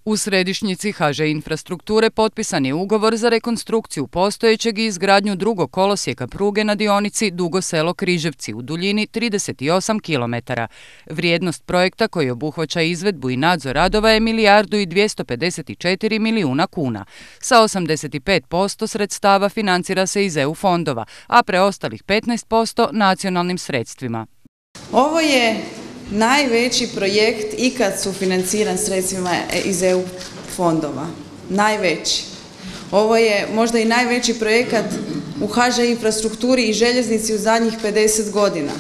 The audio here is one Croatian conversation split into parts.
U središnjici HŽ Infrastrukture potpisan je ugovor za rekonstrukciju postojećeg i izgradnju drugog kolosijeka pruge na dionici Dugo Selo-Križevci u duljini 38 km. Vrijednost projekta koji obuhvaća izvedbu i nadzor radova je 1.254 milijuna kuna. Sa 85% sredstava financira se iz EU fondova, a preostalih 15% nacionalnim sredstvima. Ovo je najveći projekt ikad sufinanciran sredstvima iz EU fondova. Najveći. Ovo je možda i najveći projekat u HŽ Infrastrukturi i željeznici u zadnjih 50 godina.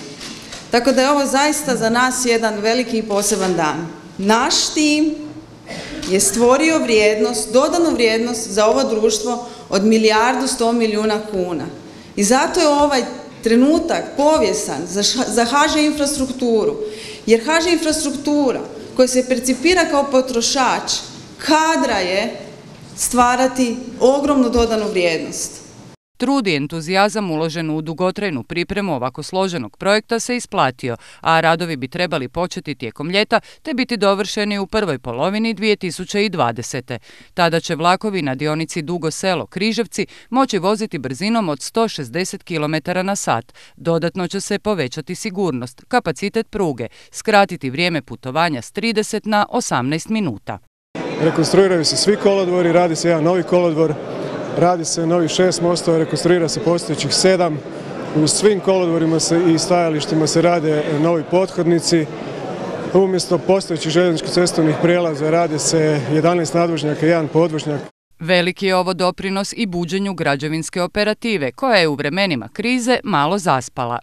Tako da je ovo zaista za nas jedan veliki i poseban dan. Naš tim je stvorio vrijednost, dodanu vrijednost za ovo društvo od 1.100 milijuna kuna. I zato je ovaj trenutak povijesan za HŽ Infrastrukturu, jer HŽ Infrastruktura koja se percipira kao potrošač kadra je stvarati ogromnu dodanu vrijednost. Trud i entuzijazam uložen u dugotrajnu pripremu ovako složenog projekta se isplatio, a radovi bi trebali početi tijekom ljeta te biti dovršeni u prvoj polovini 2020. Tada će vlakovi na dionici Dugo Selo-Križevci moći voziti brzinom od 160 km/h. Dodatno će se povećati sigurnost, kapacitet pruge, skratiti vrijeme putovanja s 30 na 18 minuta. Rekonstruiraju se svi kolodvori, radi se jedan novi kolodvor. Radi se novih 6 mostova, rekonstruira se postojećih 7. U svim kolodvorima i stajalištima se rade novi pothodnici. Umjesto postojećih željezničko-cestovnih prijelaza rade se 11 nadvožnjaka i 1 podvožnjak. Veliki je ovo doprinos i buđenju građevinske operative, koja je u vremenima krize malo zaspala.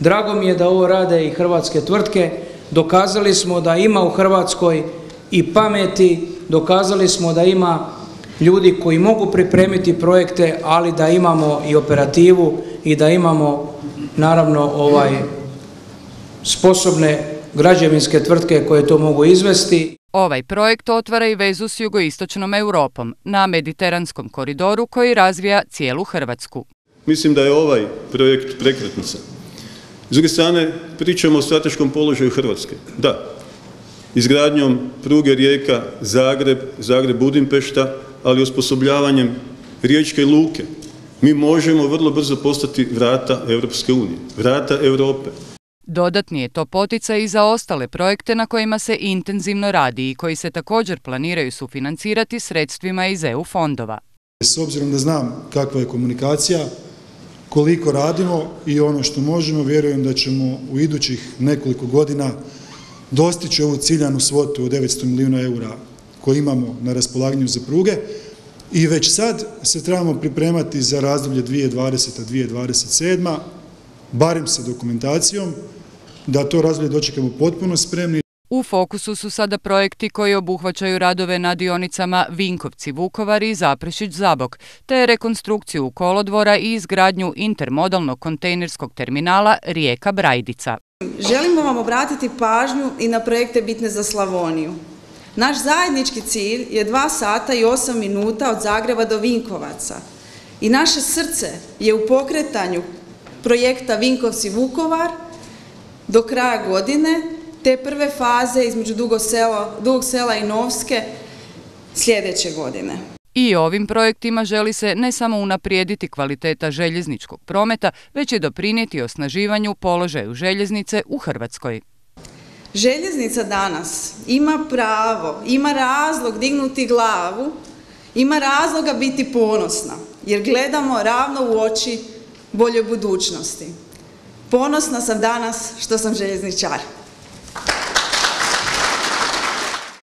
Drago mi je da ovo rade i hrvatske tvrtke. Dokazali smo da ima u Hrvatskoj i pameti, dokazali smo da ima ljudi koji mogu pripremiti projekte, ali da imamo i operativu i da imamo naravno sposobne građevinske tvrtke koje to mogu izvesti. Ovaj projekt otvara i vezu s jugoistočnom Europom na mediteranskom koridoru koji razvija cijelu Hrvatsku. Mislim da je ovaj projekt prekretnica. S druge strane, pričamo o strateškom položaju Hrvatske. Da, izgradnjom pruge Rijeka-Zagreb, Zagreb-Budimpešta, ali osposobljavanjem riječke luke mi možemo vrlo brzo postati vrata Europske unije, vrata Europe. Dodatni je to poticaj i za ostale projekte na kojima se intenzivno radi i koji se također planiraju sufinancirati sredstvima iz EU fondova. S obzirom da znam kakva je komunikacija, koliko radimo i ono što možemo, vjerujem da ćemo u idućih nekoliko godina dostići ovu ciljanu svotu od 900 milijuna eura koje imamo na raspolaganju za pruge i već sad se trebamo pripremati za razdoblje 2020-2027, barem sa dokumentacijom, da to razdoblje dočekamo potpuno spremni. U fokusu su sada projekti koji obuhvaćaju radove na dionicama Vinkovci-Vukovar i Zaprešić-Zabok, te rekonstrukciju kolodvora i izgradnju intermodalnog kontejnerskog terminala Rijeka-Brajdica. Želimo vam obratiti pažnju i na projekte bitne za Slavoniju. Naš zajednički cilj je 2 sata i 8 minuta od Zagreba do Vinkovaca. I naše srce je u pokretanju projekta Vinkovci-Vukovar do kraja godine, te prve faze između Dugog Sela i Novske sljedeće godine. I ovim projektima želi se ne samo unaprijediti kvaliteta željezničkog prometa, već i doprinijeti osnaživanju položaju željeznice u Hrvatskoj. Željeznica danas ima pravo, ima razlog dignuti glavu, ima razloga biti ponosna, jer gledamo ravno u oči boljoj budućnosti. Ponosna sam danas što sam željezničar.